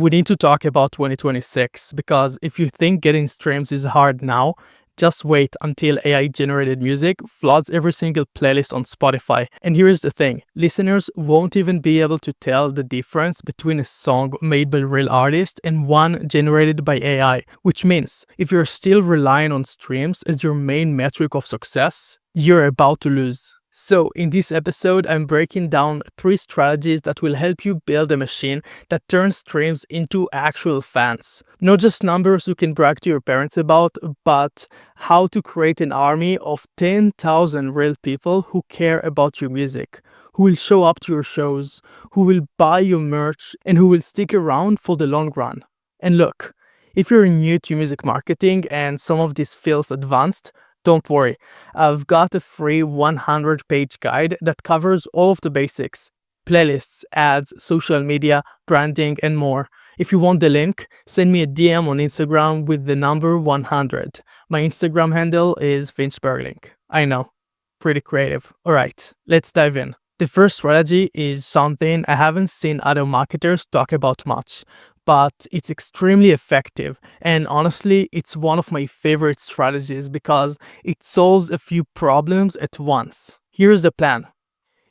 We need to talk about 2026 because if you think getting streams is hard now, just wait until AI generated music floods every single playlist on Spotify. And here's the thing, listeners won't even be able to tell the difference between a song made by real artists and one generated by AI, which means if you're still relying on streams as your main metric of success, you're about to lose. So, in this episode, I'm breaking down 3 strategies that will help you build a machine that turns streams into actual fans. Not just numbers you can brag to your parents about, but how to create an army of 10,000 real people who care about your music, who will show up to your shows, who will buy your merch, and who will stick around for the long run. And look, if you're new to music marketing and some of this feels advanced, don't worry, I've got a free 100-page guide that covers all of the basics: playlists, ads, social media, branding, and more. If you want the link, send me a DM on Instagram with the number 100. My Instagram handle is Finchberling. I know, pretty creative. Alright, let's dive in. The first strategy is something I haven't seen other marketers talk about much, but it's extremely effective, and honestly, it's one of my favorite strategies because it solves a few problems at once. Here's the plan.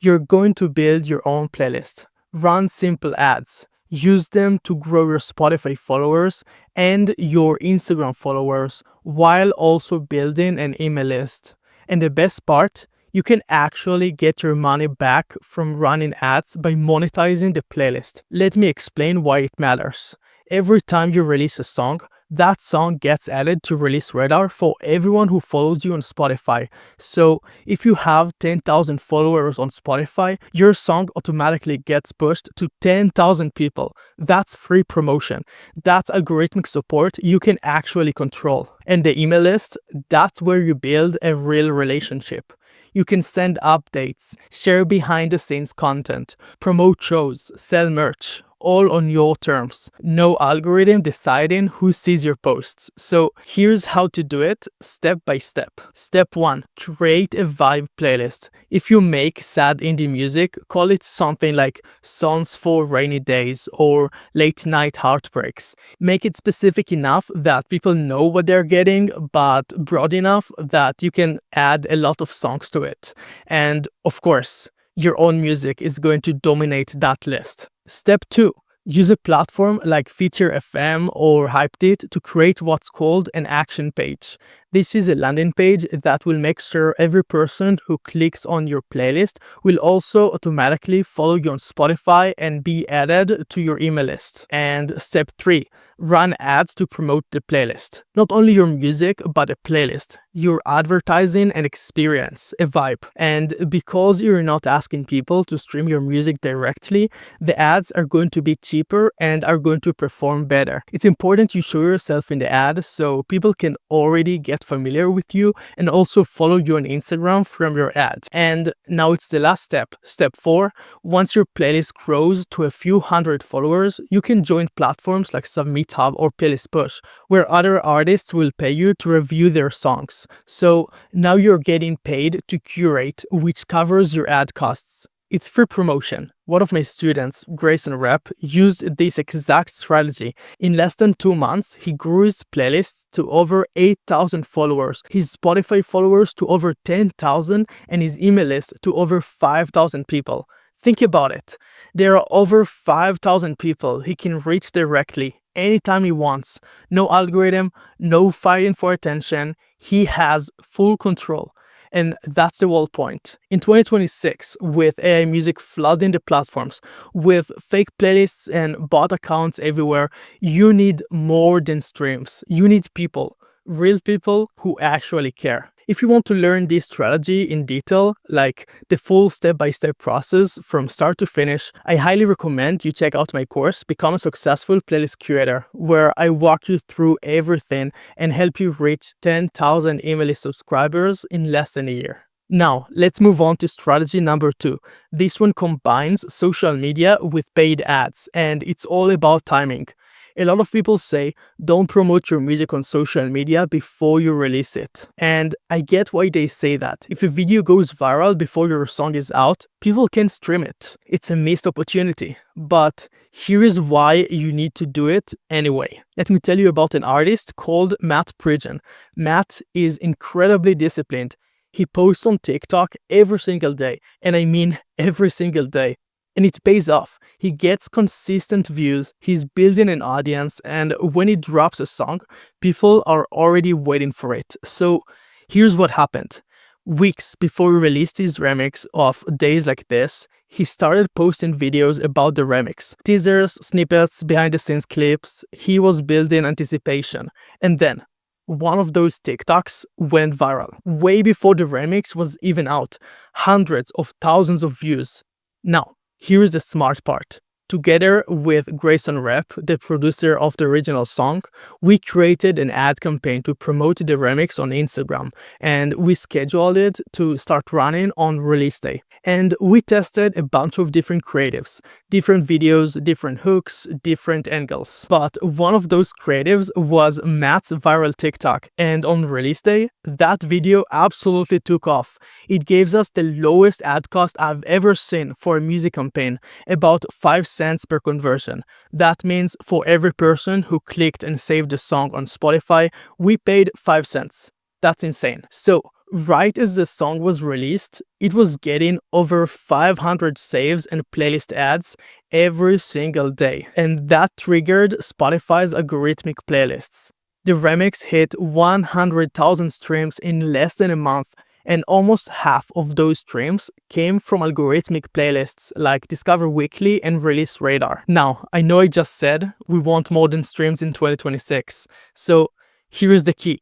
You're going to build your own playlist, run simple ads, use them to grow your Spotify followers and your Instagram followers while also building an email list. And the best part, you can actually get your money back from running ads by monetizing the playlist. Let me explain why it matters. Every time you release a song, that song gets added to release radar for everyone who follows you on Spotify. So if you have 10,000 followers on Spotify, your song automatically gets pushed to 10,000 people. That's free promotion. That's algorithmic support you can actually control. And the email list, that's where you build a real relationship. You can send updates, share behind the scenes content, promote shows, sell merch, all on your terms. No algorithm deciding who sees your posts. So here's how to do it step by step. Step 1. Create a vibe playlist. If you make sad indie music, call it something like Songs for Rainy Days or Late Night Heartbreaks. Make it specific enough that people know what they're getting, but broad enough that you can add a lot of songs to it. And of course, your own music is going to dominate that list. Step 2. Use a platform like Feature FM or Hypedit to create what's called an action page. This is a landing page that will make sure every person who clicks on your playlist will also automatically follow you on Spotify and be added to your email list. And step 3. Run ads to promote the playlist. Not only your music, but a playlist. Your advertising and experience, a vibe. And because you're not asking people to stream your music directly, the ads are going to be cheaper and are going to perform better. It's important you show yourself in the ad so people can already get familiar with you and also follow you on Instagram from your ads. And now it's the last step. Step 4. Once your playlist grows to a few hundred followers, you can join platforms like Submit Hub or Playlist Push, where other artists will pay you to review their songs. So now you're getting paid to curate, which covers your ad costs. It's free promotion. One of my students, Grayson Rep, used this exact strategy. In less than 2 months, he grew his playlists to over 8,000 followers, his Spotify followers to over 10,000, and his email list to over 5,000 people. Think about it. There are over 5,000 people he can reach directly anytime he wants. No algorithm, no fighting for attention. He has full control. And that's the whole point. In 2026, with AI music flooding the platforms, with fake playlists and bot accounts everywhere, you need more than streams. You need people, real people who actually care. If you want to learn this strategy in detail, like the full step-by-step process from start to finish, I highly recommend you check out my course, Become a Successful Playlist Curator, where I walk you through everything and help you reach 10,000 email list subscribers in less than a year. Now, let's move on to strategy number 2. This one combines social media with paid ads, and it's all about timing. A lot of people say don't promote your music on social media before you release it. And I get why they say that. If a video goes viral before your song is out, people can stream it. It's a missed opportunity. But here is why you need to do it anyway. Let me tell you about an artist called Matt Pridgen. Matt is incredibly disciplined. He posts on TikTok every single day, and I mean every single day. And it pays off. He gets consistent views, he's building an audience, and when he drops a song, people are already waiting for it. So here's what happened. Weeks before he released his remix of Days Like This, he started posting videos about the remix. Teasers, snippets, behind the scenes clips. He was building anticipation. And then one of those TikToks went viral. Way before the remix was even out. Hundreds of thousands of views. Now, here's the smart part. Together with Grayson Rep, the producer of the original song, we created an ad campaign to promote the remix on Instagram, and we scheduled it to start running on release day. And we tested a bunch of different creatives, different videos, different hooks, different angles. But one of those creatives was Matt's viral TikTok, and on release day, that video absolutely took off. It gave us the lowest ad cost I've ever seen for a music campaign, about 5 cents per conversion. That means for every person who clicked and saved the song on Spotify, we paid 5 cents. That's insane. So, right as the song was released, it was getting over 500 saves and playlist ads every single day. And that triggered Spotify's algorithmic playlists. The remix hit 100,000 streams in less than a month, and almost half of those streams came from algorithmic playlists like Discover Weekly and Release Radar. Now, I know I just said we want more than streams in 2026, so here's the key.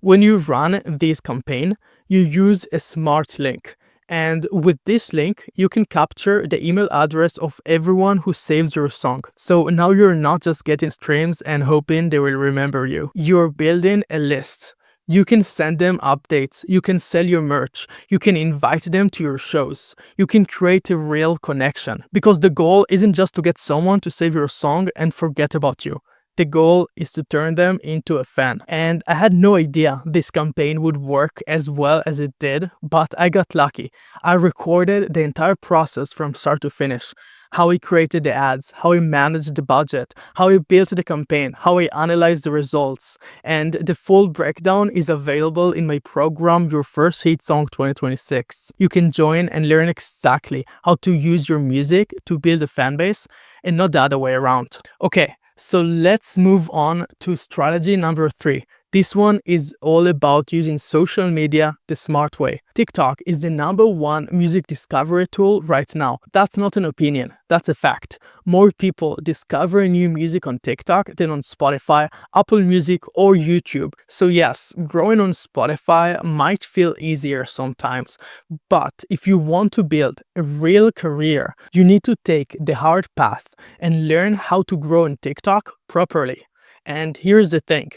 When you run this campaign, you use a smart link. And with this link, you can capture the email address of everyone who saves your song. So now you're not just getting streams and hoping they will remember you. You're building a list. You can send them updates, you can sell your merch, you can invite them to your shows, you can create a real connection. Because the goal isn't just to get someone to save your song and forget about you. The goal is to turn them into a fan. And I had no idea this campaign would work as well as it did, but I got lucky. I recorded the entire process from start to finish. How he created the ads, how he managed the budget, how he built the campaign, how he analyzed the results. And the full breakdown is available in my program, Your First Hit Song 2026. You can join and learn exactly how to use your music to build a fan base and not the other way around. Okay. So let's move on to strategy number 3. This one is all about using social media the smart way. TikTok is the #1 music discovery tool right now. That's not an opinion, that's a fact. More people discover new music on TikTok than on Spotify, Apple Music, or YouTube. So yes, growing on Spotify might feel easier sometimes, but if you want to build a real career, you need to take the hard path and learn how to grow on TikTok properly. And here's the thing.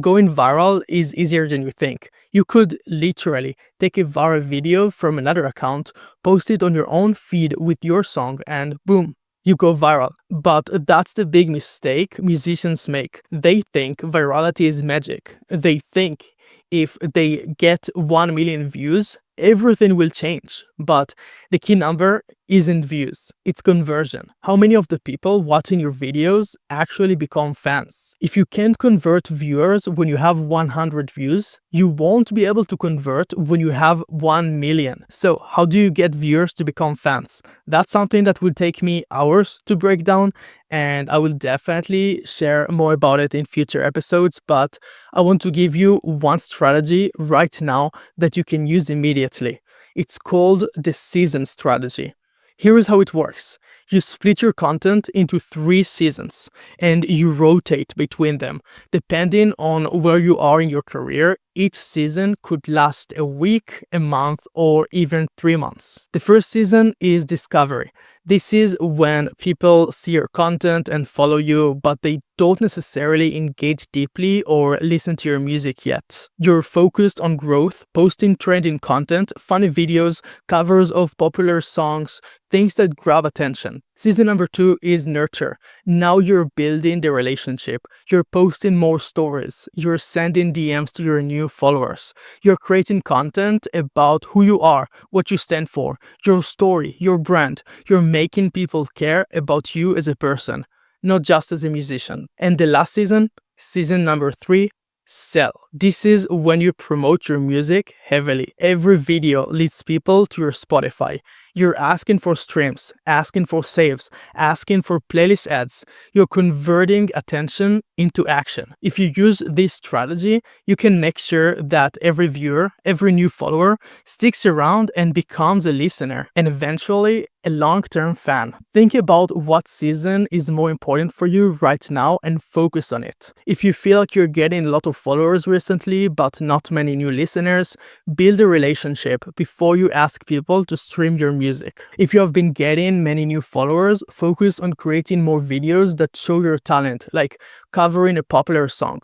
Going viral is easier than you think. You could literally take a viral video from another account, post it on your own feed with your song, and boom, you go viral. But that's the big mistake musicians make. They think virality is magic. They think if they get 1 million views, everything will change. But the key number isn't views, it's conversion. How many of the people watching your videos actually become fans? If you can't convert viewers when you have 100 views, you won't be able to convert when you have 1 million. So how do you get viewers to become fans? That's something that will take me hours to break down, and I will definitely share more about it in future episodes, but I want to give you one strategy right now that you can use immediately. It's called the season strategy. Here is how it works. You split your content into 3 seasons and you rotate between them. Depending on where you are in your career, each season could last a week, a month, or even 3 months. The first season is discovery. This is when people see your content and follow you, but they don't necessarily engage deeply or listen to your music yet. You're focused on growth, posting trending content, funny videos, covers of popular songs, things that grab attention. Season number 2 is nurture. Now you're building the relationship. You're posting more stories. You're sending DMs to your new followers. You're creating content about who you are, what you stand for, your story, your brand. You're making people care about you as a person, not just as a musician. And the last season, season number 3, sell. This is when you promote your music heavily. Every video leads people to your Spotify. You're asking for streams, asking for saves, asking for playlist ads. You're converting attention into action. If you use this strategy, you can make sure that every viewer, every new follower sticks around and becomes a listener and eventually a long-term fan. Think about what season is more important for you right now and focus on it. If you feel like you're getting a lot of followers recently but not many new listeners, build a relationship before you ask people to stream your music. If you have been getting many new followers, focus on creating more videos that show your talent, like covering a popular song.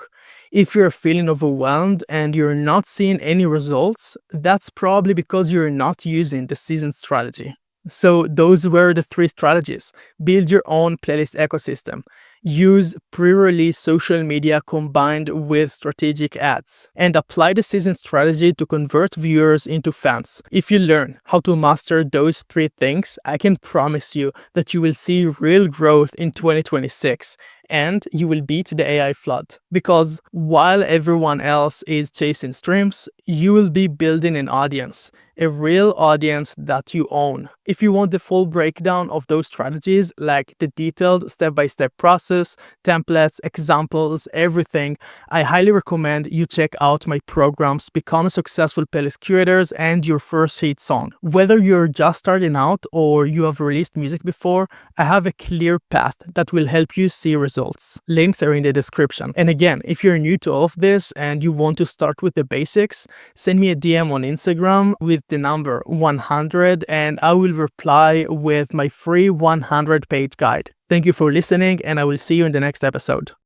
If you're feeling overwhelmed and you're not seeing any results, that's probably because you're not using the season strategy. So those were the 3 strategies. Build your own playlist ecosystem. Use pre-release social media combined with strategic ads. And apply the season strategy to convert viewers into fans. If you learn how to master those 3 things, I can promise you that you will see real growth in 2026. And you will beat the AI flood. Because while everyone else is chasing streams, you will be building an audience, a real audience that you own. If you want the full breakdown of those strategies, like the detailed step-by-step process, templates, examples, everything, I highly recommend you check out my programs, Become a Successful Playlist Curator and Your First Hit Song. Whether you're just starting out or you have released music before, I have a clear path that will help you see results. Links are in the description. And again, if you're new to all of this and you want to start with the basics, send me a DM on Instagram with the number 100 and I will reply with my free 100-page guide. Thank you for listening and I will see you in the next episode.